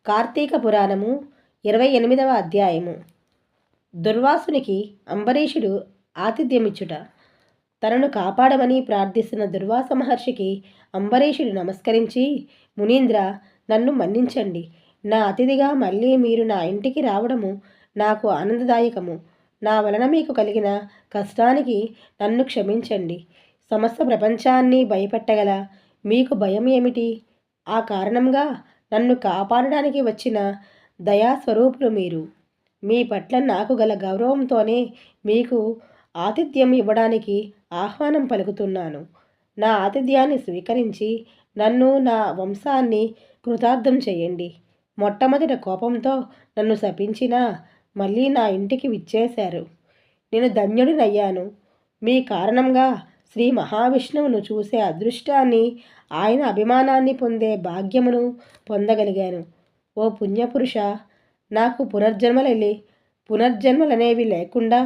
కార్తీక పురాణము 28వ అధ్యాయము. దుర్వాసునికి అంబరీషుడు ఆతిథ్యమిచ్చుట. తనను కాపాడమని ప్రార్థిస్తున్న దుర్వాస మహర్షికి అంబరీషుడు నమస్కరించి, మునీంద్ర, నన్ను మన్నించండి. నా అతిథిగా మళ్ళీ మీరు నా ఇంటికి రావడము నాకు ఆనందదాయకము. నా వలన మీకు కలిగిన కష్టానికి నన్ను క్షమించండి. సమస్త ప్రపంచాన్ని భయపెట్టగల మీకు భయం ఏమిటి? ఆ కారణంగా నన్ను కాపాడడానికి వచ్చిన దయాస్వరూపులు మీరు. మీ పట్ల నాకు గల గౌరవంతోనే మీకు ఆతిథ్యం ఇవ్వడానికి ఆహ్వానం పలుకుతున్నాను. నా ఆతిథ్యాన్ని స్వీకరించి నన్ను, నా వంశాన్ని కృతార్థం చేయండి. మొట్టమొదట కోపంతో నన్ను శపించినా మళ్ళీ నా ఇంటికి విచ్చేశారు. నేను ధన్యుడినయ్యాను. మీ కారణంగా శ్రీ మహావిష్ణువును చూసే అదృష్టాన్ని, ఆయన అభిమానాన్ని పొందే భాగ్యమును పొందగలిగాను. ఓ పుణ్యపురుష, నాకు పునర్జన్మలనేవి లేకుండా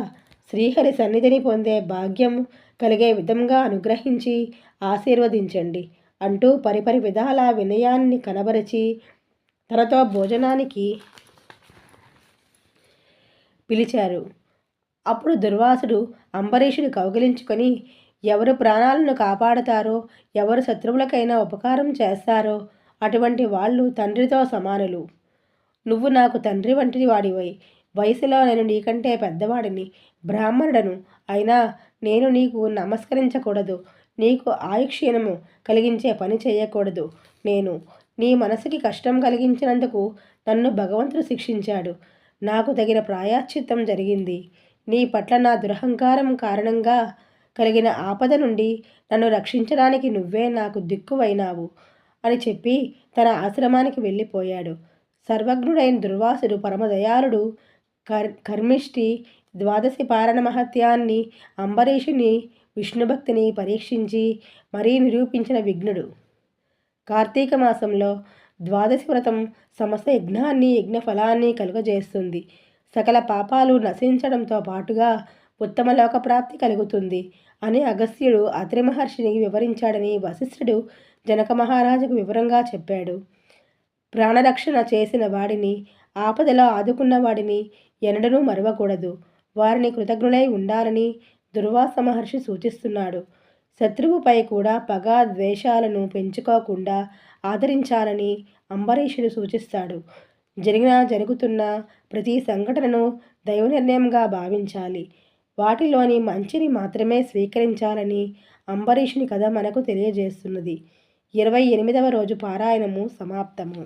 శ్రీహరి సన్నిధిని పొందే భాగ్యం కలిగే విధంగా అనుగ్రహించి ఆశీర్వదించండి అంటూ పరిపరి విధాల వినయాన్ని కనబరిచి తనతో భోజనానికి పిలిచారు. అప్పుడు దుర్వాసుడు అంబరీషుడు కౌగిలించుకొని, ఎవరు ప్రాణాలను కాపాడతారో, ఎవరు శత్రువులకైనా ఉపకారం చేస్తారో అటువంటి వాళ్ళు తండ్రితో సమానులు. నువ్వు నాకు తండ్రి వంటి వాడివై, వయసులో నేను నీకంటే పెద్దవాడిని, బ్రాహ్మణుడను. అయినా నేను నీకు నమస్కరించకూడదు, నీకు ఆయుక్షీణము కలిగించే పని చేయకూడదు. నేను నీ మనసుకి కష్టం కలిగించినందుకు నన్ను భగవంతుడు శిక్షించాడు. నాకు తగిన ప్రాయశ్చిత్తం జరిగింది. నీ పట్ల నా దురహంకారం కారణంగా కలిగిన ఆపద నుండి నన్ను రక్షించడానికి నువ్వే నాకు దిక్కువైనావు అని చెప్పి తన ఆశ్రమానికి వెళ్ళిపోయాడు. సర్వజ్ఞుడైన దుర్వాసుడు పరమదయాళుడు, కర్మిష్టి, ద్వాదశి పారణ మహత్యాన్ని, అంబరీషుని విష్ణుభక్తిని పరీక్షించి మరీ నిరూపించిన విఘ్నుడు. కార్తీక మాసంలో ద్వాదశి వ్రతం సమస్త యజ్ఞాన్ని, యజ్ఞ ఫలాన్ని కలుగజేస్తుంది. సకల పాపాలు నశించడంతో పాటుగా ఉత్తమ లోకప్రాప్తి కలుగుతుంది అని అగస్త్యుడు అత్రి మహర్షిని వివరించాడని వశిష్ఠుడు జనక మహారాజుకు వివరంగా చెప్పాడు. ప్రాణరక్షణ చేసిన వాడిని, ఆపదలో ఆదుకున్న వాడిని ఎన్నడూ మరవకూడదు. వారిని కృతజ్ఞులై ఉండాలని దుర్వాస మహర్షి సూచిస్తున్నాడు. శత్రువుపై కూడా పగ, ద్వేషాలను పెంచుకోకుండా ఆదరించాలని అంబరీషుడు సూచిస్తాడు. జరుగుతున్న ప్రతి సంఘటనను దైవ నిర్ణయంగా భావించాలి. వాటిలోని మంచిని మాత్రమే స్వీకరించాలని అంబరీషుని కథ మనకు తెలియజేస్తున్నది. 28వ రోజు పారాయణము సమాప్తము.